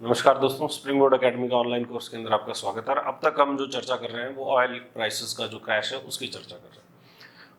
नमस्कार दोस्तों, spring board academy का ऑनलाइन कोर्स के अंदर आपका स्वागत है। अब तक हम जो चर्चा कर रहे हैं वो ऑयल प्राइसेस का जो क्रैश है उसकी चर्चा कर रहे हैं।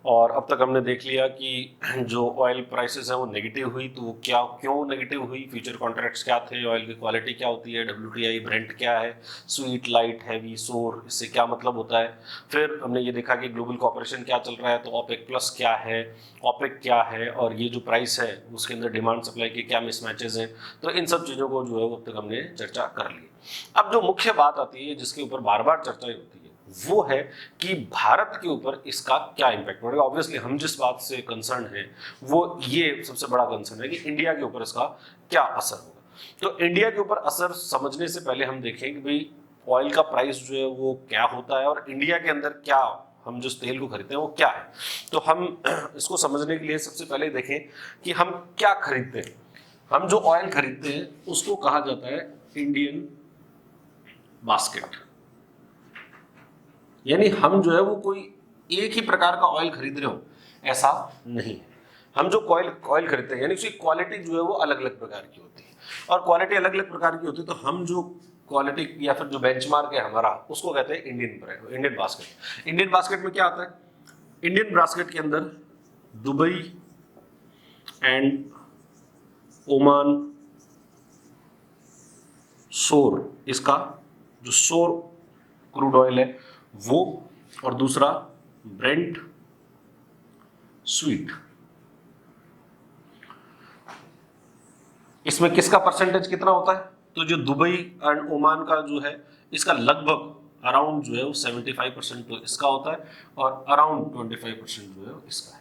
और अब तक हमने देख लिया कि जो ऑयल प्राइसेस है वो नेगेटिव हुई, तो वो क्यों नेगेटिव हुई, फ्यूचर कॉन्ट्रैक्ट्स क्या थे, ऑयल की क्वालिटी क्या होती है, WTI ब्रेंट क्या है, स्वीट, लाइट, हैवी, सोर, इससे क्या मतलब होता है। फिर हमने ये देखा कि ग्लोबल कॉपरेशन क्या चल रहा है, तो ओपेक प्लस क्या है, ओपेक क्या है, और ये जो प्राइस है उसके अंदर डिमांड सप्लाई के क्या मिसमैचेस हैं। तो इन सब चीज़ों को जो है वो अब तक हमने चर्चा कर ली। अब जो मुख्य बात आती है जिसके ऊपर बार बार चर्चा होती है वो है कि भारत के ऊपर इसका क्या इम्पैक्ट पड़ेगा। ऑब्वियसली हम जिस बात से कंसर्न है वो ये सबसे बड़ा कंसर्न है कि इंडिया के ऊपर इसका क्या असर होगा। तो इंडिया के ऊपर असर समझने से पहले हम देखें कि भाई ऑयल का प्राइस जो है वो क्या होता है और इंडिया के अंदर क्या, हम जिस तेल को खरीदते हैं वो क्या है। तो हम इसको समझने के लिए सबसे पहले देखें कि हम क्या खरीदते हैं। हम जो ऑयल खरीदते हैं उसको कहा जाता है इंडियन बास्केट, यानी हम जो है वो कोई एक ही प्रकार का ऑयल खरीद रहे हो ऐसा नहीं है। हम जो ऑयल खरीदते हैं यानी उसकी क्वालिटी जो है वो अलग अलग प्रकार की होती है, और क्वालिटी अलग अलग प्रकार की होती है। तो हम जो क्वालिटी या फिर जो बेंचमार्क है हमारा उसको कहते हैं इंडियन बास्केट। इंडियन बास्केट में क्या आता है? इंडियन बास्केट के अंदर दुबई एंड ओमान सोर, इसका जो सोर क्रूड ऑयल है वो, और दूसरा ब्रेंट स्वीट। इसमें किसका परसेंटेज कितना होता है? तो जो दुबई एंड ओमान का जो है इसका लगभग अराउंड जो है वो 75% तो इसका होता है और अराउंड 25% जो है इसका है।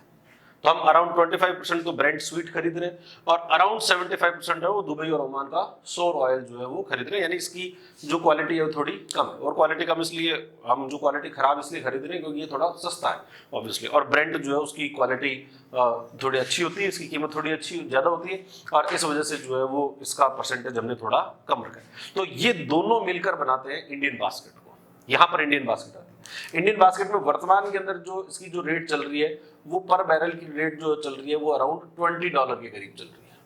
तो हम अराउंड 25% तो ब्रेंट स्वीट खरीद रहे हैं और अराउंड 75% है वो दुबई और ओमान का सोर ऑयल जो है वो खरीद रहे हैं। यानी इसकी जो क्वालिटी है वो थोड़ी कम है, और क्वालिटी कम इसलिए, हम जो क्वालिटी खराब इसलिए खरीद रहे हैं क्योंकि ये थोड़ा सस्ता है ऑब्वियसली। और ब्रेंट जो है उसकी क्वालिटी थोड़ी अच्छी होती है, इसकी कीमत थोड़ी अच्छी ज़्यादा होती है, और इस वजह से जो है वो इसका परसेंटेज हमने थोड़ा कम रखा है। तो ये दोनों मिलकर बनाते हैं इंडियन बास्केट को। यहाँ पर इंडियन बास्केट आती है। इंडियन बास्केट में वर्तमान के अंदर जो इसकी जो रेट चल रही है वो पर बैरल की रेट जो चल रही है वो अराउंड $20 के करीब चल रही है।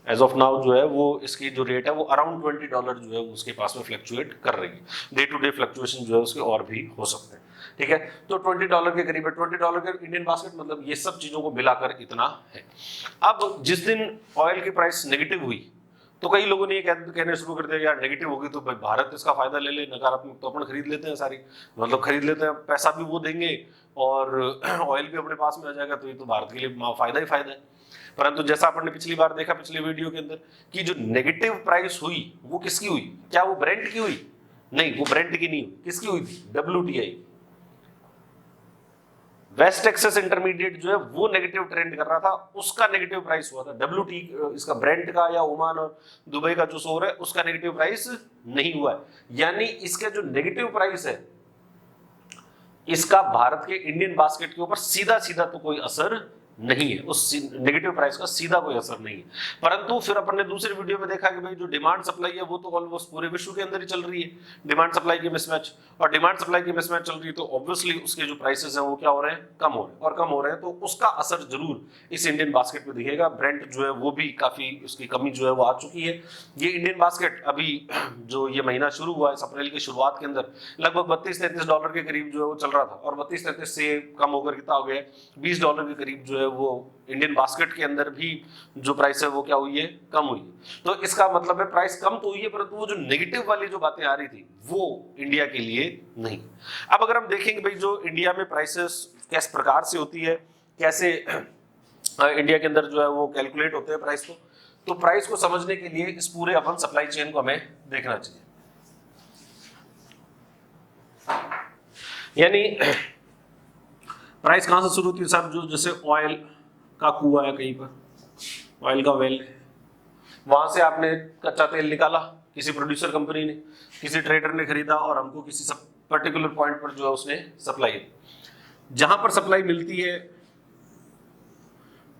एज ऑफ नाउ जो है वो इसकी जो रेट है वो अराउंड $20 जो है उसके पास में फ्लक्चुएट कर रही है। डे टू डे फ्लक्चुएशन जो है उसके और भी हो सकते हैं। ठीक है, तो $20 के करीब है। $20 के इंडियन बास्केट मतलब ये सब चीजों को मिलाकर इतना है। अब जिस दिन ऑयल की प्राइस नेगेटिव हुई तो कई लोगों ने ये कहने शुरू कर दिया यार नेगेटिव होगी तो भाई भारत इसका फायदा ले ले, नकारात्मक तो अपन खरीद लेते हैं सारी, मतलब खरीद लेते हैं, पैसा भी वो देंगे और ऑयल भी अपने पास में आ जाएगा, तो ये तो भारत के लिए फायदा ही फायदा है। परंतु जैसा अपन ने पिछली बार देखा पिछले वीडियो के अंदर कि जो नेगेटिव प्राइस हुई वो किसकी हुई? क्या वो ब्रेंट की हुई? नहीं, वो ब्रेंट की नहीं हुई। किसकी हुई थी? WTI, वेस्ट टेक्सास इंटरमीडिएट जो है वो नेगेटिव ट्रेंड कर रहा था, उसका नेगेटिव प्राइस हुआ था। इसका ब्रेंट का या ओमान और दुबई का जो सोर है उसका नेगेटिव प्राइस नहीं हुआ है। यानी इसका जो नेगेटिव प्राइस है इसका भारत के इंडियन बास्केट के ऊपर सीधा सीधा तो कोई असर नहीं है, उस नेगेटिव प्राइस का सीधा कोई असर नहीं है। परंतु फिर अपन ने दूसरे वीडियो में देखा कि भाई जो डिमांड सप्लाई है वो तो ऑलमोस्ट पूरे विश्व के अंदर ही चल रही है, डिमांड सप्लाई की मिसमैच, और डिमांड सप्लाई की मिसमैच चल रही है तो ऑब्वियसली उसके जो प्राइसेस हैं वो क्या हो रहे हैं? कम हो रहे हैं, और कम हो रहे हैं तो उसका असर जरूर इस इंडियन बास्केट में दिखेगा। ब्रेंट जो है वो भी काफी उसकी कमी जो है वो आ चुकी है। ये इंडियन बास्केट अभी जो ये महीना शुरू हुआ इस अप्रैल की शुरुआत के अंदर लगभग $32-33 के करीब जो है वो चल रहा था, और 32-33 से कम होकर कितना हो गया? $20 के करीब जो है वो इंडियन बास्केट के अंदर भी जो प्राइस है वो क्या हुई है? कम हुई है। तो इसका मतलब है प्राइस कम तो हुई है परंतु वो जो नेगेटिव वाली जो बातें आ रही थी वो इंडिया के लिए नहीं। अब अगर हम देखेंगे भाई जो इंडिया में प्राइसेस किस प्रकार से होती है, कैसे इंडिया के अंदर जो है वो कैलकुलेट होते हैं प्राइस को, तो प्राइस को समझने के लिए इस पूरे अपन सप्लाई चेन को हमें देखना चाहिए। यानी प्राइस कहां से शुरू होती है साहब? जो जैसे ऑयल का कुआं है, कहीं पर ऑयल का वेल है, वहां से आपने कच्चा तेल निकाला, किसी प्रोड्यूसर कंपनी ने, किसी ट्रेडर ने खरीदा और हमको किसी सब पर्टिकुलर पॉइंट पर जो है उसने सप्लाई दी। जहां पर सप्लाई मिलती है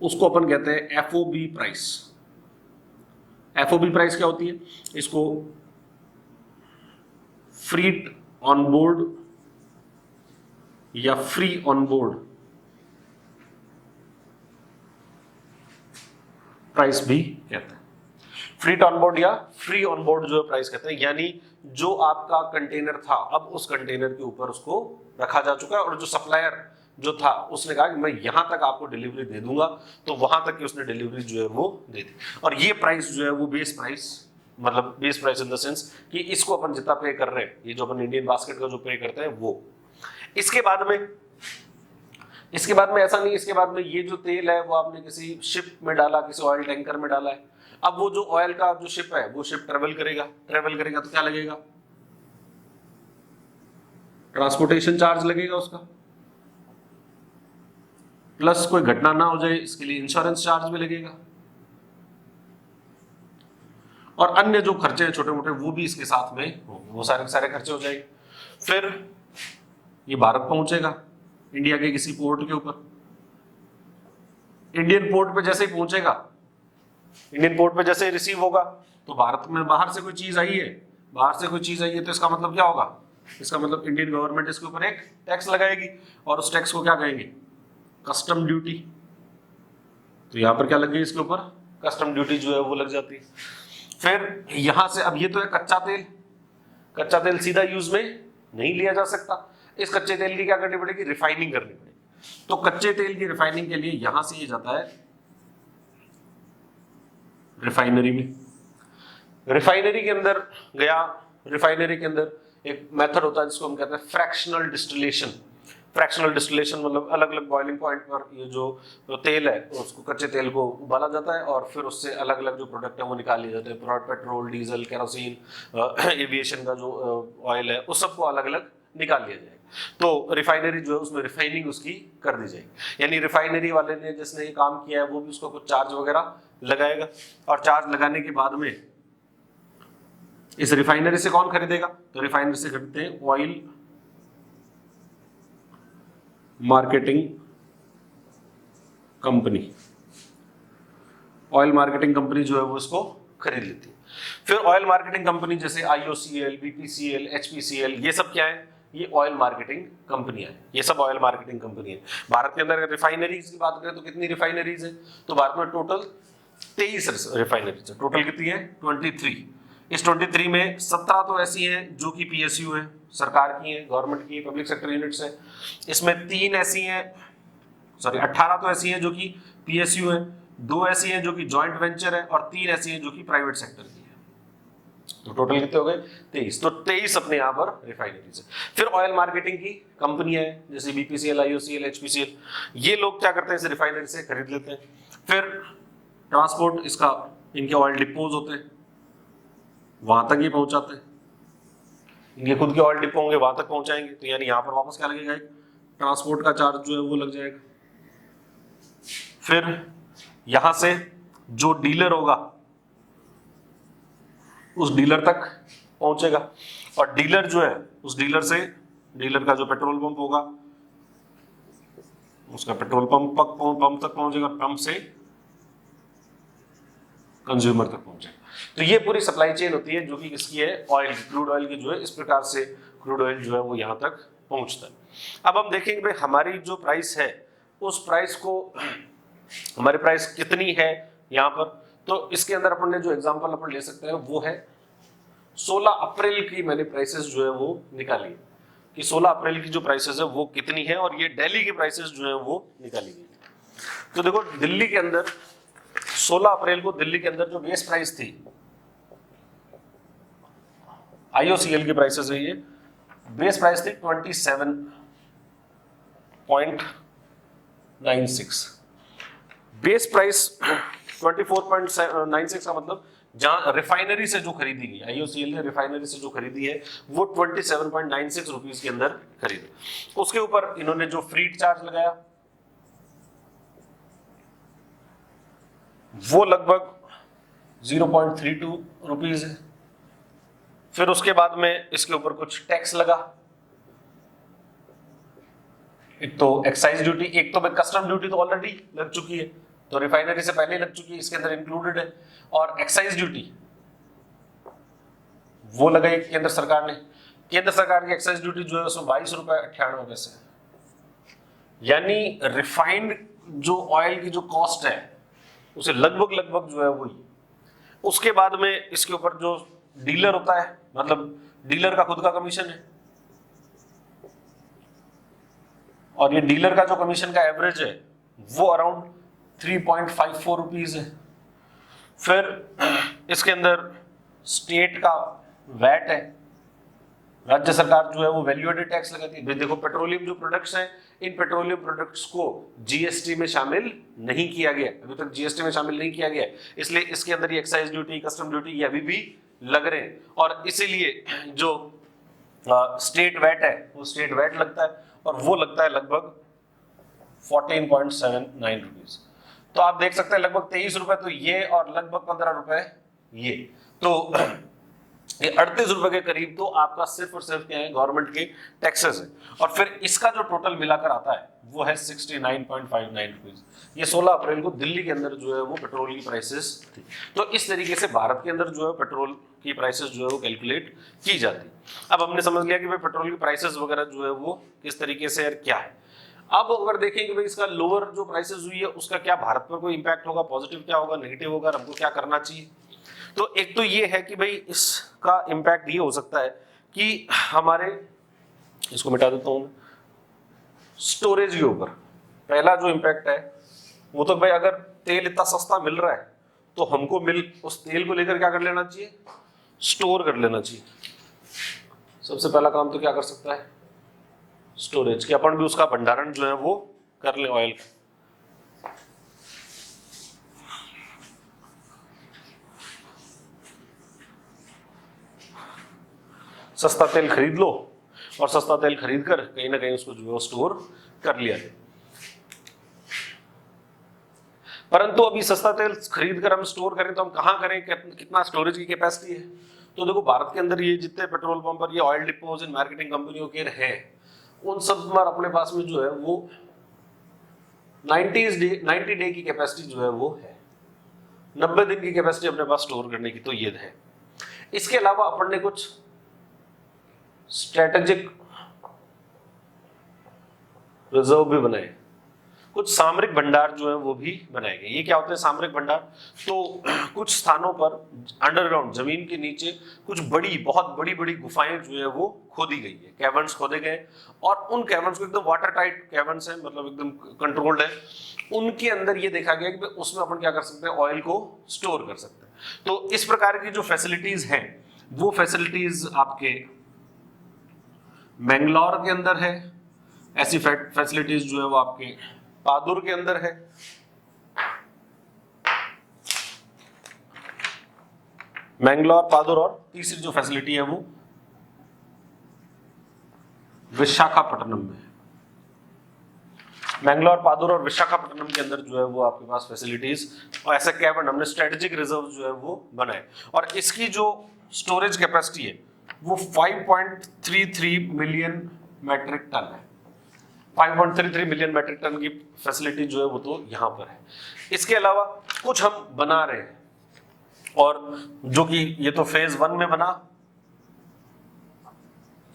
उसको अपन कहते हैं FOB प्राइस। FOB प्राइस क्या होती है? इसको फ्रीट ऑन बोर्ड या फ्री ऑन बोर्ड प्राइस भी कहते हैं। फ्रीट ऑनबोर्ड या फ्री ऑनबोर्ड जो प्राइस कहते हैं, यानी जो आपका कंटेनर था अब उस कंटेनर के ऊपर उसको रखा जा चुका है और जो सप्लायर जो था उसने कहा कि मैं यहां तक आपको डिलीवरी दे दूंगा, तो वहां तक की उसने डिलीवरी जो है वो दे दी। और ये प्राइस जो है वो बेस प्राइस, मतलब base price in the sense कि इसको अपन जितना पे कर रहे हैं, ये जो अपन इंडियन बास्केट का जो पे करते हैं वो। इसके बाद में ऐसा नहीं, इसके बाद में ये जो तेल है वो आपने किसी शिप में डाला, किसी ऑयल टैंकर में डाला है। अब वो जो ऑयल का जो शिप है वो शिप ट्रेवल करेगा तो क्या लगेगा, ट्रांसपोर्टेशन चार्ज लगेगा उसका, प्लस कोई घटना ना हो जाए इसके लिए इंश्योरेंस चार्ज भी लगेगा, और अन्य जो खर्चे हैं छोटे मोटे वो भी इसके साथ में होंगे, वो सारे खर्चे हो जाएंगे। फिर ये भारत पहुंचेगा इंडिया के किसी पोर्ट के ऊपर। इंडियन पोर्ट पे जैसे ही पहुंचेगा, इंडियन पोर्ट पे जैसे ही रिसीव होगा, तो भारत में बाहर से कोई चीज आई है, तो इसका मतलब क्या होगा, इसका मतलब इंडियन गवर्नमेंट इसके ऊपर एक टैक्स लगाएगी, और उस टैक्स को क्या कहेंगे, कस्टम ड्यूटी। तो यहां पर क्या लग गई, इसके ऊपर कस्टम ड्यूटी जो है वो लग जाती है। फिर यहां से, अब ये तो है कच्चा तेल सीधा यूज में नहीं लिया जा सकता, इस कच्चे तेल की क्या करनी पड़ेगी, रिफाइनिंग करनी पड़ेगी। तो कच्चे तेल की रिफाइनिंग के लिए यहां से ये जाता है रिफाइनरी में। रिफाइनरी के अंदर गया, रिफाइनरी के अंदर एक मेथड होता है जिसको हम कहते हैं फ्रैक्शनल डिस्टिलेशन। फ्रैक्शनल डिस्टिलेशन मतलब अलग अलग बॉइलिंग पॉइंट पर ये जो तेल है उसको, कच्चे तेल को उबाला जाता है और फिर उससे अलग अलग जो प्रोडक्ट है वो निकाल लिए जाते हैं। पेट्रोल, डीजल, केरोसिन, एविएशन का जो ऑयल है उस सबको अलग अलग निकाल लिया जाएगा। तो रिफाइनरी जो है उसमें रिफाइनिंग उसकी कर दी जाएगी, यानी रिफाइनरी वाले ने जिसने ये काम किया है वो भी उसको कुछ चार्ज वगैरह लगाएगा, और चार्ज लगाने के बाद में इस रिफाइनरी से कौन खरीदेगा, तो रिफाइनरी से खरीदते हैं oil marketing company. Oil marketing company जो है वो इसको खरीद लेती है। फिर ऑयल मार्केटिंग कंपनी जैसे IOCL, BPCL, HPCL, ये सब क्या है, ये ऑयल मार्केटिंग कंपनियां हैं, ये सब ऑयल मार्केटिंग कंपनी है। भारत के अंदर अगर रिफाइनरीज की बात करें तो कितनी रिफाइनरीज है, तो भारत में टोटल 23 रिफाइनरीज है। टोटल कितनी है, 23। इस 23 में 17 तो ऐसी हैं जो कि PSU है, सरकार की है, गवर्नमेंट की पब्लिक सेक्टर यूनिट्स है। इसमें 3 ऐसी हैं, 18 तो ऐसी हैं जो कि PSU है, 2 ऐसी हैं जो कि जॉइंट वेंचर है, और 3 ऐसी हैं जो कि प्राइवेट सेक्टर की है। तो टोटल कितने हो गए, 23। तो 23 अपने यहाँ पर रिफाइनरीज है। फिर ऑयल मार्केटिंग की कंपनियां हैं जैसे BPCL, IOCL, HPCL, ये लोग क्या करते हैं, इसे रिफाइनरी से खरीद लेते हैं। फिर ट्रांसपोर्ट, इसका इनके ऑयल डिपोज होते हैं, वहां तक ही पहुंचाते हैं, इनके खुद के ऑयल डिपो होंगे, वहां तक पहुंचाएंगे। तो यानी यहां पर वापस क्या लगेगा, ट्रांसपोर्ट का चार्ज जो है वो लग जाएगा। फिर यहां से जो डीलर होगा उस डीलर तक पहुंचेगा, और डीलर जो है उस डीलर का जो पेट्रोल पंप होगा उसका पेट्रोल पंप तक पहुंचेगा, पंप से कंज्यूमर तक पहुंचेगा। तो ये पूरी सप्लाई चेन होती है जो कि किसकी है, ऑयल, क्रूड ऑयल की जो है। इस प्रकार से क्रूड ऑयल जो है वो यहां तक पहुंचता है। अब हम देखेंगे भाई हमारी जो प्राइस है उस प्राइस को, हमारी प्राइस कितनी है यहाँ पर। तो इसके अंदर अपन ने जो एग्जांपल अपन ले सकते हैं वो है 16 अप्रैल की मैंने प्राइसेस जो है वो निकाली है कि 16 अप्रैल की जो प्राइसेस है वो कितनी है, और ये दिल्ली की प्राइसेस जो है वो निकाली गई। तो देखो दिल्ली के अंदर 16 अप्रैल को दिल्ली के अंदर जो बेस प्राइस थी, IOCL की प्राइसेस है, ये बेस प्राइस थी 27.96। बेस प्राइस 24.96 का मतलब जहां रिफाइनरी से जो खरीदी गई, IOCL ने रिफाइनरी से जो खरीदी है वो 27.96 रुपीस के अंदर खरीदी। उसके ऊपर इन्होंने जो फ्रीट चार्ज लगाया वो लगभग 0.32 रुपीस है। फिर उसके बाद में इसके ऊपर कुछ टैक्स लगा, एक तो एक्साइज ड्यूटी, एक तो कस्टम ड्यूटी तो ऑलरेडी लग चुकी है, तो रिफाइनरी से पहले लग चुकी है, इसके अंदर इंक्लूडेड है। और एक्साइज ड्यूटी वो लगाई केंद्र सरकार ने। केंद्र सरकार की एक्साइज ड्यूटी जो है उसमें 22 रुपए 98 पैसे, यानी रिफाइंड जो ऑयल की जो कॉस्ट है उसे लगभग जो है वही उसके बाद में इसके ऊपर जो डीलर होता है, मतलब डीलर का खुद का कमीशन है, और ये डीलर का जो कमीशन का एवरेज है वो अराउंड 3.54 रुपीज है। फिर इसके अंदर स्टेट का वैट है, राज्य सरकार जो है वो वैल्यू एडेड टैक्स लगाती है। देखो पेट्रोलियम जो प्रोडक्ट्स हैं, इन पेट्रोलियम प्रोडक्ट्स को जीएसटी में शामिल नहीं किया गया, अभी तक जीएसटी में शामिल नहीं किया गया, इसलिए इसके अंदर ये एक्साइज ड्यूटी, कस्टम ड्यूटी ये अभी भी लग रहे हैं, और इसीलिए जो स्टेट वैट है वो स्टेट वैट लगता है, और वो लगता है लगभग 14.79 रुपीज। तो आप देख सकते हैं लगभग 23 रुपए तो ये, और लगभग 15 रुपए ये, तो ये 38 रुपए के करीब तो आपका सिर्फ और सिर्फ क्या है, गवर्नमेंट के टैक्सेस है। और फिर इसका जो टोटल मिलाकर आता है वो है 69.59 रुपीज। ये 16 अप्रैल को दिल्ली के अंदर जो है वो पेट्रोल की प्राइसेस थी। तो इस तरीके से भारत के अंदर जो है पेट्रोल की प्राइसेस जो है वो कैलकुलेट की जाती। अब हमने समझ लिया कि भाई पेट्रोल की प्राइसेस वगैरह जो है वो किस तरीके से क्या है। अब अगर देखें कि भाई इसका लोअर जो प्राइसेस हुई है उसका क्या भारत पर कोई इंपैक्ट होगा, पॉजिटिव क्या होगा, नेगेटिव होगा, हमको क्या करना चाहिए। तो एक तो ये है कि भाई इसका इंपैक्ट ये हो सकता है कि हमारे, इसको मिटा देता हूं, स्टोरेज के ऊपर पहला जो इंपैक्ट है वो तो भाई अगर तेल इतना सस्ता मिल रहा है तो हमको उस तेल को लेकर क्या कर लेना चाहिए, स्टोर कर लेना चाहिए। सबसे पहला काम तो क्या कर सकता है, स्टोरेज, कि अपन भी उसका भंडारण जो है वो कर ले ऑयल का। सस्ता तेल खरीद लो, और सस्ता तेल खरीद कर कहीं ना कहीं उसको जो है स्टोर कर लिया जाए। परंतु अभी सस्ता तेल खरीद कर हम स्टोर करें तो हम कहां करें, कितना स्टोरेज की कैपेसिटी है। तो देखो भारत के अंदर ये जितने पेट्रोल पंप पर ये ऑयल डिपोज इन मार्केटिंग कंपनियों के हैं, उन सब में अपने पास में जो है वो 90 डे की कैपेसिटी जो है वो है, 90 दिन की कैपेसिटी अपने पास स्टोर करने की तो ये है। इसके अलावा अपन ने कुछ स्ट्रेटेजिक रिजर्व भी बनाए, कुछ सामरिक भंडार जो है वो भी बनाए गए। ये क्या होते हैं सामरिक भंडार, तो कुछ स्थानों पर अंडरग्राउंड जमीन के नीचे कुछ बहुत बड़ी बड़ी गुफाएं जो है वो खोदी गई है, कैवर्न्स खोदे गए, और उन कैवर्न्स को एकदम वाटर टाइट कैवर्न्स है, मतलब एकदम कंट्रोल्ड है। उनके अंदर ये देखा गया कि उसमें अपन क्या कर सकते हैं, ऑयल को स्टोर कर सकते हैं। तो इस प्रकार की जो फैसिलिटीज हैं वो फैसिलिटीज आपके मैंगलोर के अंदर है, ऐसी फैसिलिटीज जो है वो आपके पादुर के अंदर है, मैंगलोर, पादुर, और तीसरी जो फैसिलिटी है वो विशाखापट्टनम में है। मैंगलोर, पादुर और विशाखापट्टनम के अंदर जो है वो आपके पास फैसिलिटीज और ऐसे कैवर्न हमने स्ट्रेटेजिक रिजर्व जो है वो बनाए, और इसकी जो स्टोरेज कैपेसिटी है वो 5.33 मिलियन मैट्रिक टन है। 5.33 मिलियन मैट्रिक टन की फैसिलिटी जो है वो तो यहां पर है। इसके अलावा कुछ हम बना रहे हैं, और जो कि ये तो फेज 1 में बना,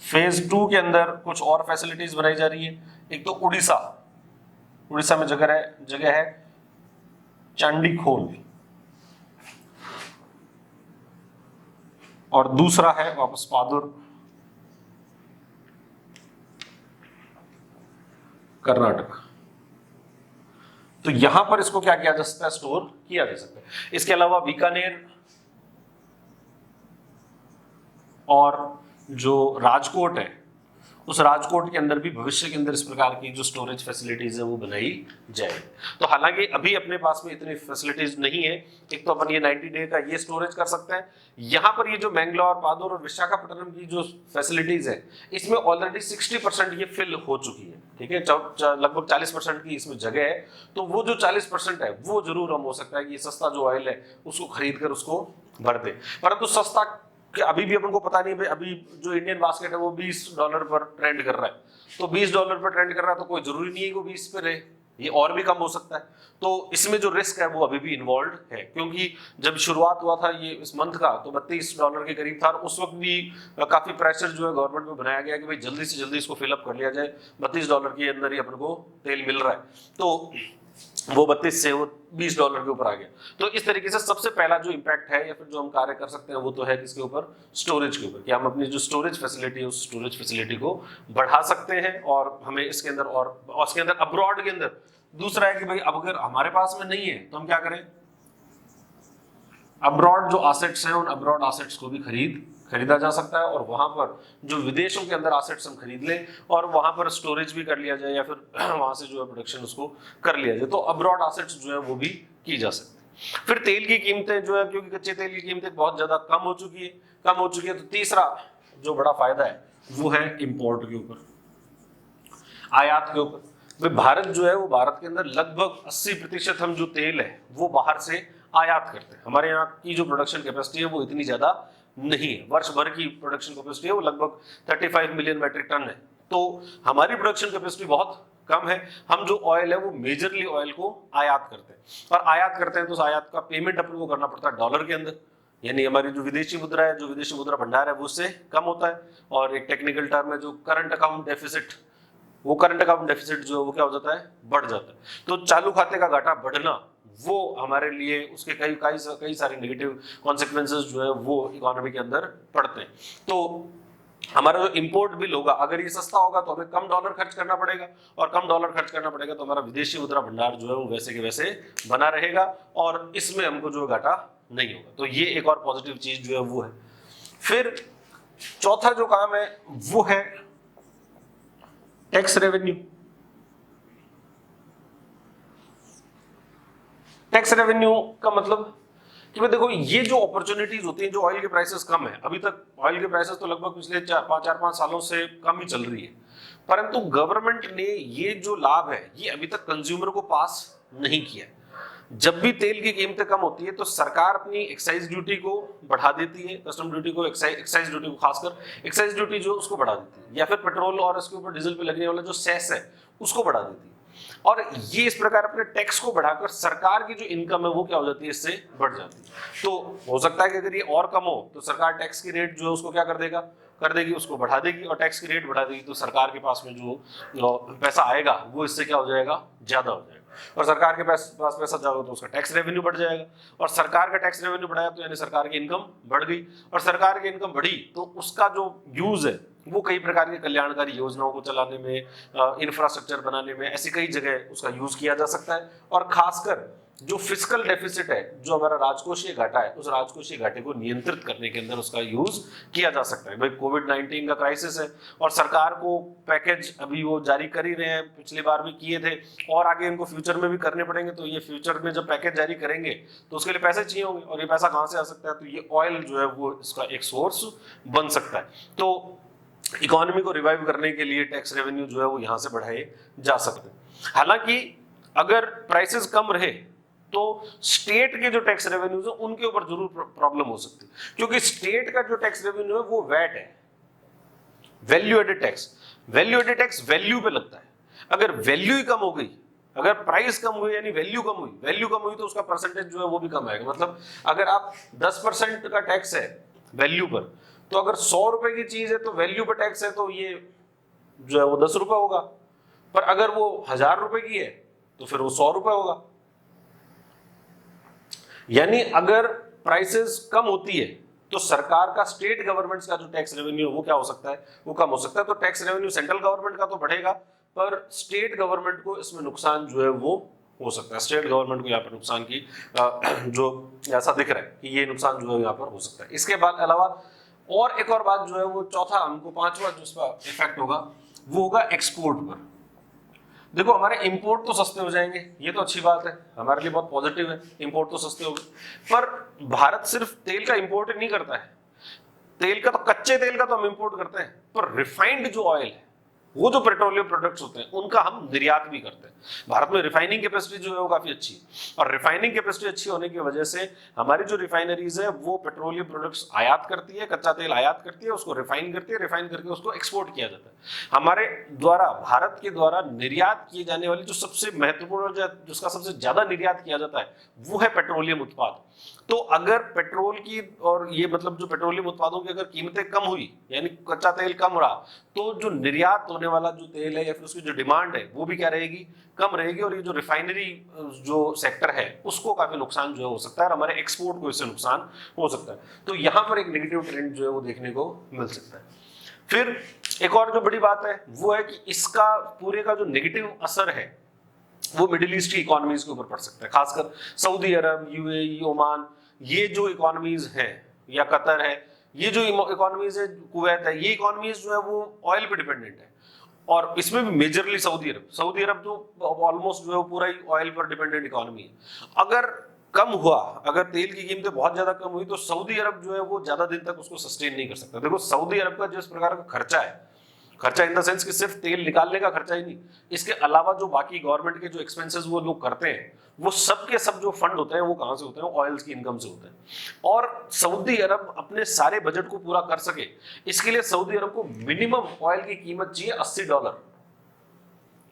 फेज 2 के अंदर कुछ और फैसिलिटीज बनाई जा रही है। एक तो उड़ीसा में जगह है चांडीखोल, और दूसरा है वापस पादुर, कर्नाटक। तो यहां पर इसको क्या किया जा सकता है, स्टोर किया जा सकता है। इसके अलावा बीकानेर और जो राजकोट है, उस राजकोट के अंदर भी भविष्य के अंदर इस प्रकार की जो स्टोरेज फैसिलिटीज है वो बनाई जाएगी। तो हालांकि अभी अपने पास में इतनी फैसिलिटीज नहीं है। एक तो अपन ये 90 डे का ये स्टोरेज कर सकते हैं। यहाँ पर ये जो मैंगलोर, पादुर और विशाखापट्टनम की जो फैसिलिटीज है इसमें ऑलरेडी 60% ये फिल हो चुकी है, ठीक है। लगभग 40% की इसमें जगह है। तो वो जो 40% है वो जरूर हम हो सकता है कि ये सस्ता जो ऑयल है उसको खरीद कर उसको भर दे, परंतु सस्ता कि अभी भी अपन को पता नहीं भाई, अभी जो इंडियन बास्केट है वो $20 पर ट्रेंड कर रहा है। तो $20 पर ट्रेंड कर रहा है तो कोई जरूरी नहीं है कि वो 20 पे रहे, ये और भी कम हो सकता है। तो इसमें जो रिस्क है वो अभी भी इन्वॉल्व है, क्योंकि जब शुरुआत हुआ था ये इस मंथ का तो $32 के करीब था, और उस वक्त भी काफी प्रेशर जो है गवर्नमेंट में बनाया गया कि भाई जल्दी से जल्दी इसको फिलअप कर लिया जाए, $32 के अंदर ही अपन को तेल मिल रहा है। तो वो 32 से वो $20 के ऊपर आ गया। तो इस तरीके से सबसे पहला जो इम्पैक्ट है या फिर जो हम कार्य कर सकते हैं वो तो है किसके ऊपर, स्टोरेज के ऊपर, कि हम अपनी जो स्टोरेज फैसिलिटी है उस स्टोरेज फैसिलिटी को बढ़ा सकते हैं। और हमें इसके अंदर और उसके अंदर अब्रॉड के अंदर दूसरा है कि भाई अब अगर हमारे पास में नहीं है तो हम क्या करें, अब्रॉड जो एसेट्स हैं उन अब्रॉड एसेट्स को भी खरीदा जा सकता है, और वहां पर जो विदेशों के अंदर एसेट्स हम खरीद लें और वहां पर स्टोरेज भी कर लिया जाए या फिर वहां से जो है प्रोडक्शन उसको कर लिया जाए, तो अब्रॉड एसेट्स जो है वो भी की जा सकती है। फिर तेल की कीमतें जो है, क्योंकि कच्चे तेल की कीमतें बहुत ज्यादा कम हो चुकी है, तो तीसरा जो बड़ा फायदा है वो है इंपोर्ट के ऊपर, आयात के ऊपर। भाई भारत जो है वो, भारत के अंदर लगभग 80% हम जो तेल है वो बाहर से आयात करते हैं। हमारे यहाँ की जो प्रोडक्शन कैपेसिटी है वो इतनी ज्यादा नहीं है, वर्ष भर की प्रोडक्शन कैपेसिटी है वो लगभग 35 मिलियन मैट्रिक टन है, तो हमारी प्रोडक्शन कैपेसिटी बहुत कम है। हम जो ऑयल है वो मेजरली ऑयल को आयात करते हैं, और आयात करते हैं तो उस आयात का पेमेंट अपने को करना पड़ता है डॉलर के अंदर, यानी हमारी जो विदेशी मुद्रा है, जो विदेशी मुद्रा भंडार है वो उससे कम होता है। और एक टेक्निकल टर्म है जो करंट अकाउंट डेफिसिट, वो करंट अकाउंट डेफिसिट जो है वो क्या हो जाता है, बढ़ जाता है। तो चालू खाते का घाटा बढ़ना वो हमारे लिए उसके कई सारे नेगेटिव कॉन्सिक्वेंसेस जो है वो इकोनॉमी के अंदर पड़ते हैं। तो हमारा जो इंपोर्ट बिल होगा, अगर ये सस्ता होगा तो हमें कम डॉलर खर्च करना पड़ेगा, और कम डॉलर खर्च करना पड़ेगा तो हमारा विदेशी मुद्रा भंडार जो है वो वैसे के वैसे बना रहेगा, और इसमें हमको जो घाटा नहीं होगा। तो ये एक और पॉजिटिव चीज जो है वो है। फिर चौथा जो काम है वो है टैक्स रेवेन्यू। टैक्स रेवेन्यू का मतलब कि भाई देखो, ये जो अपॉर्चुनिटीज होती हैं, जो ऑयल के प्राइसेस कम है, अभी तक ऑयल के प्राइसेस तो लगभग पिछले 4-5 सालों से कम ही चल रही है, परंतु गवर्नमेंट ने ये जो लाभ है ये अभी तक कंज्यूमर को पास नहीं किया है। जब भी तेल की कीमतें कम होती है तो सरकार अपनी एक्साइज ड्यूटी को बढ़ा देती है, कस्टम ड्यूटी को, एक्साइज ड्यूटी को, खासकर एक्साइज ड्यूटी जो उसको बढ़ा देती है, या फिर पेट्रोल और इसके ऊपर डीजल पे लगने वाला जो सेस है उसको बढ़ा देती है। और ये इस प्रकार अपने टैक्स को बढ़ाकर सरकार की जो इनकम है वो क्या हो जाती है, इससे बढ़ जाती है। तो हो सकता है कि अगर ये और कम हो तो सरकार टैक्स की रेट जो है उसको क्या कर देगी, उसको बढ़ा देगी, और टैक्स की रेट बढ़ा देगी तो सरकार के पास में जो पैसा आएगा वो इससे क्या हो जाएगा, ज्यादा हो जाएगा। और सरकार के पास पैसा ज्यादा हो तो उसका टैक्स रेवेन्यू बढ़ जाएगा, और सरकार का टैक्स रेवेन्यू बढ़ाया तो यानी सरकार की इनकम बढ़ गई, और सरकार की इनकम बढ़ी तो उसका जो यूज है वो कई प्रकार की कल्याणकारी योजनाओं को चलाने में, इंफ्रास्ट्रक्चर बनाने में, ऐसी कई जगह उसका यूज किया जा सकता है। और खासकर जो फिस्कल डेफिसिट है, जो हमारा राजकोषीय घाटा है, उस राजकोषीय घाटे को नियंत्रित करने के अंदर उसका यूज किया जा सकता है। भाई कोविड-19 का क्राइसिस है और सरकार को पैकेज अभी वो जारी कर ही रहे हैं, पिछली बार भी किए थे और आगे इनको फ्यूचर में भी करने पड़ेंगे। तो ये फ्यूचर में जब पैकेज जारी करेंगे तो उसके लिए पैसे चाहिए होंगे, और ये पैसा कहां से आ सकता है, तो ये ऑयल जो है वो इसका एक सोर्स बन सकता है। तो इकोनॉमी को रिवाइव करने के लिए टैक्स रेवेन्यू जो है वो यहां से बढ़ाए जा सकते हैं। हालांकि अगर प्राइसेस कम रहे तो स्टेट के जो टैक्स रेवेन्यूज है उनके ऊपर जरूर प्रॉब्लम हो सकती है, क्योंकि स्टेट का जो टैक्स रेवेन्यू है वो वैट है, value added tax. Value added tax value पे लगता है। अगर वैल्यू ही कम हो गई, अगर प्राइस कम हुई यानी वैल्यू कम हुई तो उसका परसेंटेज जो है वो भी कम आएगा। मतलब अगर आप 10% का टैक्स है वैल्यू पर, तो अगर 100 रुपए की चीज है तो वैल्यू पर टैक्स है तो ये जो है वो 10 रुपए होगा, पर अगर वो 1000 रुपए की है तो फिर वो 100 रुपए होगा। यानी अगर प्राइसेस कम होती है तो सरकार का, स्टेट गवर्नमेंट्स का जो टैक्स रेवेन्यू वो क्या हो सकता है, वो कम हो सकता है। तो टैक्स रेवेन्यू सेंट्रल गवर्नमेंट का तो बढ़ेगा, पर स्टेट गवर्नमेंट को इसमें नुकसान जो है वो हो सकता है। स्टेट गवर्नमेंट को यहाँ पर नुकसान की जो ऐसा दिख रहा है कि ये नुकसान जो है यहाँ पर हो सकता है। इसके बाद अलावा और एक और बात जो है वो चौथा, हमको पांचवा जो इसका इफेक्ट होगा वो होगा एक्सपोर्ट पर। देखो हमारे इंपोर्ट तो सस्ते हो जाएंगे, ये तो अच्छी बात है, हमारे लिए बहुत पॉजिटिव है, इंपोर्ट तो सस्ते हो गए। पर भारत सिर्फ तेल का इंपोर्ट नहीं करता है, तेल का तो, कच्चे तेल का तो हम इंपोर्ट करते हैं, पर रिफाइंड जो ऑयल है, वो जो पेट्रोलियम प्रोडक्ट्स होते हैं उनका हम निर्यात भी करते हैं। भारत में रिफाइनिंग कैपेसिटी जो है वो काफी अच्छी है, और रिफाइनिंग कैपेसिटी अच्छी होने की वजह से हमारी जो रिफाइनरीज है वो पेट्रोलियम प्रोडक्ट्स आयात करती है, कच्चा तेल आयात करती है, उसको रिफाइन करती है, रिफाइन करके उसको एक्सपोर्ट किया जाता है। हमारे द्वारा, भारत के द्वारा निर्यात किए जाने वाली जो सबसे महत्वपूर्ण, जिसका सबसे ज्यादा निर्यात किया जाता है वो है पेट्रोलियम उत्पाद। तो अगर पेट्रोल की, और ये मतलब जो पेट्रोलियम उत्पादों की अगर कीमतें कम हुई, यानी कच्चा तेल कम रहा, तो जो निर्यात होने वाला जो तेल है या फिर उसकी जो डिमांड है वो भी क्या रहेगी, कम रहेगी, और ये जो रिफाइनरी जो सेक्टर है उसको काफी नुकसान जो है हो सकता है, और हमारे एक्सपोर्ट को इससे नुकसान हो सकता है। तो यहाँ पर एक नेगेटिव ट्रेंड जो है वो देखने को मिल सकता है। फिर एक और जो बड़ी बात है वो है कि इसका पूरे का जो नेगेटिव असर है वो मिडिल ईस्ट की इकोनॉमीज के ऊपर पड़ सकता है, खासकर सऊदी अरब, यूएई, ओमान, ये जो इकोनॉमीज हैं, या कतर है, ये जो इकोनॉमीज है, कुवैत है, ये इकोनॉमीज जो है वो ऑयल पे डिपेंडेंट है, और इसमें भी मेजरली सऊदी अरब तो ऑलमोस्ट जो है पूरा ही ऑयल पर डिपेंडेंट इकोनॉमी है। अगर कम हुआ, अगर तेल की कीमतें बहुत ज्यादा कम हुई तो सऊदी अरब जो है वो ज्यादा दिन तक उसको सस्टेन नहीं कर सकता। देखो सऊदी अरब का जिस प्रकार का खर्चा है, खर्चा इन द सेंस कि सिर्फ तेल निकालने का खर्चा ही नहीं, इसके अलावा जो बाकी गवर्नमेंट के जो एक्सपेंसेस वो लोग करते हैं, वो सब के सब जो फंड होते हैं वो कहां से होते हैं, ऑयल की इनकम से होते हैं। और सऊदी अरब अपने सारे बजट को पूरा कर सके, इसके लिए सऊदी अरब को मिनिमम ऑयल की कीमत चाहिए $80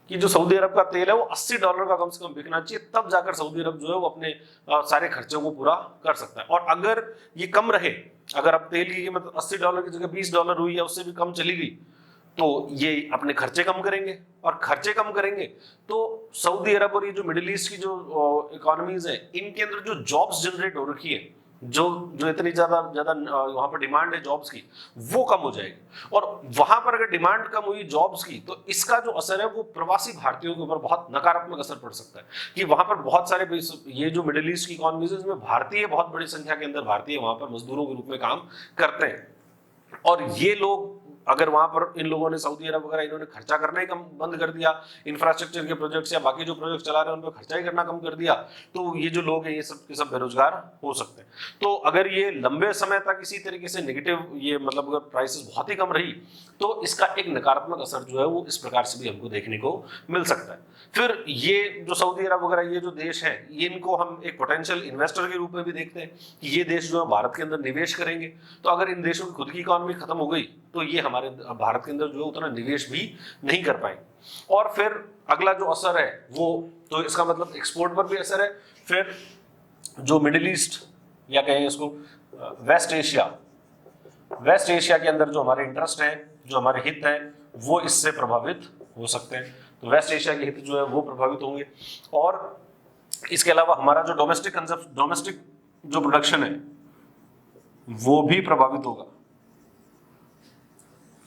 कि जो सऊदी अरब का तेल है वो $80 का कम से कम बिकना चाहिए, तब जाकर सऊदी अरब जो है वो अपने सारे खर्चों को पूरा कर सकता है। और अगर ये कम रहे, अगर अब तेल की कीमत $80 की जगह $20 हुई या उससे भी कम चली गई, तो ये अपने खर्चे कम करेंगे, और खर्चे कम करेंगे तो सऊदी अरब और ये जो मिडिल ईस्ट की जो इकोनॉमीज है, इनके अंदर जो जॉब्स जनरेट हो रखी है, जो इतनी ज्यादा वहां पर डिमांड है जॉब्स की, वो कम हो जाएगी। और वहां पर अगर डिमांड कम हुई जॉब्स की, तो इसका जो असर है वो प्रवासी भारतीयों के ऊपर बहुत नकारात्मक असर पड़ सकता है, कि वहां पर बहुत सारे, ये जो मिडिल ईस्ट की इकोनॉमीज है इसमें भारतीय बहुत बड़ी संख्या के अंदर भारतीय वहां पर मजदूरों के रूप में काम करते हैं, और ये लोग अगर वहां पर इन लोगों ने सऊदी अरब वगैरह इन्होंने खर्चा करना ही कम बंद कर दिया, इंफ्रास्ट्रक्चर के प्रोजेक्ट्स या बाकी जो प्रोजेक्ट चला रहे हैं उन पर खर्चा ही करना कम कर दिया, तो ये जो लोग हैं ये सब के सब बेरोजगार हो सकते हैं। तो अगर ये लंबे समय तक इसी तरीके से नेगेटिव, ये मतलब अगर प्राइसेस बहुत ही कम रही, तो इसका एक नकारात्मक असर जो है वो इस प्रकार से भी हमको देखने को मिल सकता है। फिर ये जो सऊदी अरब वगैरह ये जो देश है, इनको हम एक पोटेंशियल इन्वेस्टर के रूप में भी देखते हैं कि ये देश जो है भारत के अंदर निवेश करेंगे, तो अगर इन देशों की खुद की इकोनॉमी खत्म हो गई तो ये हमारे भारत के अंदर जो है उतना निवेश भी नहीं कर पाएंगे। और फिर अगला जो असर है वो, तो इसका मतलब एक्सपोर्ट पर भी असर है। फिर जो मिडिल ईस्ट या कहें इसको वेस्ट एशिया के अंदर जो हमारे इंटरेस्ट है, जो हमारे हित हैं, वो इससे प्रभावित हो सकते हैं। तो वेस्ट एशिया के हित जो है वो प्रभावित होंगे, और इसके अलावा हमारा जो डोमेस्टिक जो प्रोडक्शन है वो भी प्रभावित होगा,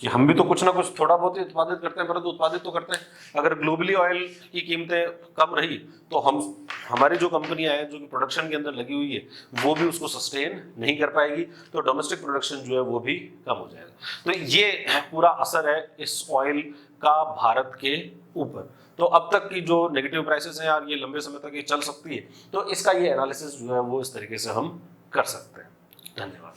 कि हम भी तो कुछ ना कुछ थोड़ा बहुत ही उत्पादित करते हैं, परंतु उत्पादित तो करते हैं। अगर ग्लोबली ऑयल की कीमतें कम रही तो हमारी जो कंपनियां हैं जो कि प्रोडक्शन के अंदर लगी हुई है वो भी उसको सस्टेन नहीं कर पाएगी, तो डोमेस्टिक प्रोडक्शन जो है वो भी कम हो जाएगा। तो ये पूरा असर है इस ऑयल का भारत के ऊपर। तो अब तक की जो नेगेटिव प्राइसेस हैं यार, ये लंबे समय तक ये चल सकती है, तो इसका ये एनालिसिस जो है वो इस तरीके से हम कर सकते हैं। धन्यवाद।